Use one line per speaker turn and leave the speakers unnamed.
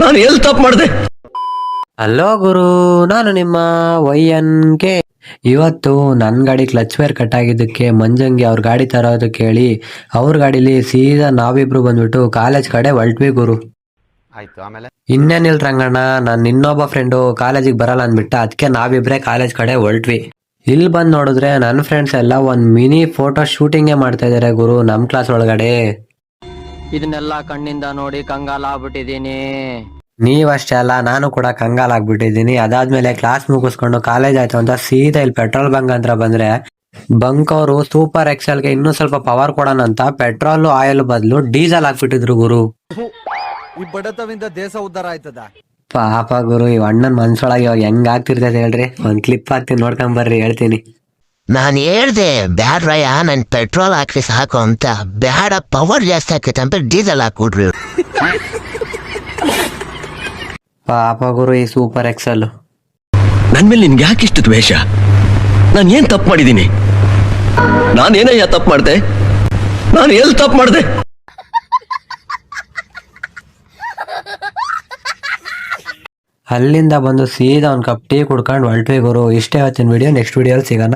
ನಾನು ಎಲ್ಲಿ ತಪ್ಪು ಮಾಡಿದೆ?
ಹಲೋ ಗುರು, ನಾನು ನಿಮ್ಮ YNK. ಇವತ್ತು ನನ್ನ ಗಾಡಿ ಕ್ಲಚ್ ವೈರ್ ಕಟ್ ಆಗಿದ್ದಕ್ಕೆ ಮಂಜಂಗೆ ಅವ್ರ ಗಾಡಿ ತರೋದಕ್ಕೆ ಹೇಳಿ ಅವ್ರ ಗಾಡಿಲಿ ಸೀದಾ ನಾವಿಬ್ರು ಬಂದ್ಬಿಟ್ಟು ಕಾಲೇಜ್ ಕಡೆ ಹೊರಟ್ವಿ ಗುರು.
ಆಯ್ತು, ಆಮೇಲೆ
ಇನ್ನೇನಿಲ್ ರಂಗಣ್ಣ, ನನ್ನ ಇನ್ನೊಬ್ಬ ಫ್ರೆಂಡು ಕಾಲೇಜಿಗೆ ಬರಲ್ಲ ಅಂದ್ಬಿಟ್ಟ, ಅದಕ್ಕೆ ನಾವಿಬ್ರೆ ಕಾಲೇಜ್ ಕಡೆ ಹೊರಟ್ವಿ. ಇಲ್ಲಿ ಬಂದು ನೋಡಿದ್ರೆ ನನ್ನ ಫ್ರೆಂಡ್ಸ್ ಎಲ್ಲ ಒಂದು ಮಿನಿ ಫೋಟೋ ಶೂಟಿಂಗೇ ಮಾಡ್ತಾ ಇದಾರೆ ಗುರು ನಮ್ಮ ಕ್ಲಾಸ್ ಒಳಗಡೆ.
ಇದನ್ನೆಲ್ಲ ಕಣ್ಣಿಂದ ನೋಡಿ ಕಂಗಾಲ ಆಗ್ಬಿಟ್ಟಿದೀನಿ.
ನೀವಷ್ಟೇ ಅಲ್ಲ, ನಾನು ಕೂಡ ಕಂಗಾಲಾಗ್ಬಿಟ್ಟಿದ್ದೀನಿ. ಅದಾದ್ಮೇಲೆ ಕ್ಲಾಸ್ ಮುಗಿಸ್ಕೊಂಡು ಕಾಲೇಜ್ ಆಯ್ತು ಅಂತ ಸೀದಾ ಇಲ್ಲಿ ಪೆಟ್ರೋಲ್ ಬಂಕ್ ಹತ್ರ ಬಂದ್ರೆ ಬಂಕ್ ಅವರು ಸೂಪರ್ ಎಕ್ಸೆಲ್ಗೆ ಇನ್ನೂ ಸ್ವಲ್ಪ ಪವರ್ ಕೊಡೋಣ ಅಂತ ಪೆಟ್ರೋಲ್ ಆಯಿಲ್ ಬದಲು ಡೀಸೆಲ್ ಹಾಕ್ಬಿಟ್ಟಿದ್ರು ಗುರು.
ಈ ಬಡತವಿಂದ ದೇಶ ಉದ್ಧಾರ ಆಯ್ತದ.
ಪಾಪ ಗುರು, ಈ ಅಣ್ಣನ್ ಮನ್ಸೊಳಗೆ ಇವಾಗ ಹೆಂಗ್ ಆಗ್ತಿರ್ತದೆ ಹೇಳ್ರಿ. ಒಂದ್ ಕ್ಲಿಪ್ ಹಾಕ್ತೀನಿ, ನೋಡ್ಕೊಂಡ್ ಬರ್ರಿ, ಹೇಳ್ತೀನಿ.
ನಾನು ಹೇಳ್ದೆ ಬ್ಯಾಡ್ರಯ್ಯ, ನನ್ ಪೆಟ್ರೋಲ್ ಹಾಕಿ ಸಾಕು ಅಂತ. ಬ್ಯಾಡ, ಪವರ್ ಜಾಸ್ತಿ ಆಕೈತೆ ಅಂತ ಡೀಸೆಲ್ ಹಾಕ್ಬಿಡ್ರಿ.
ಪಾಪ ಗುರು ಈ ಸೂಪರ್ ಎಕ್ಸೆಲ್.
ನನ್ ಮೇಲೆ ನಿನ್ಗೆ ಯಾಕೆ ಇಷ್ಟು ದ್ವೇಷ? ನಾನು ಏನ್ ತಪ್ಪು ಮಾಡಿದ್ದೀನಿ? ನಾನೇನಯ್ಯ ತಪ್ಪು ಮಾಡಿದೆ? ನಾನು ಎಲ್ಲಿ ತಪ್ಪು ಮಾಡಿದೆ?
ಅಲ್ಲಿಂದ ಬಂದು ಸೀದಾ ಒಂದ್ ಕಪ್ ಟೀ ಕುಡ್ಕೊಂಡು ಹೊರಟ್ವಿ ಗುರು. ಇಷ್ಟೇ ಇವತ್ತಿನ ವಿಡಿಯೋ. ನೆಕ್ಸ್ಟ್ ವಿಡಿಯೋಲಿ ಸಿಗೋಣ.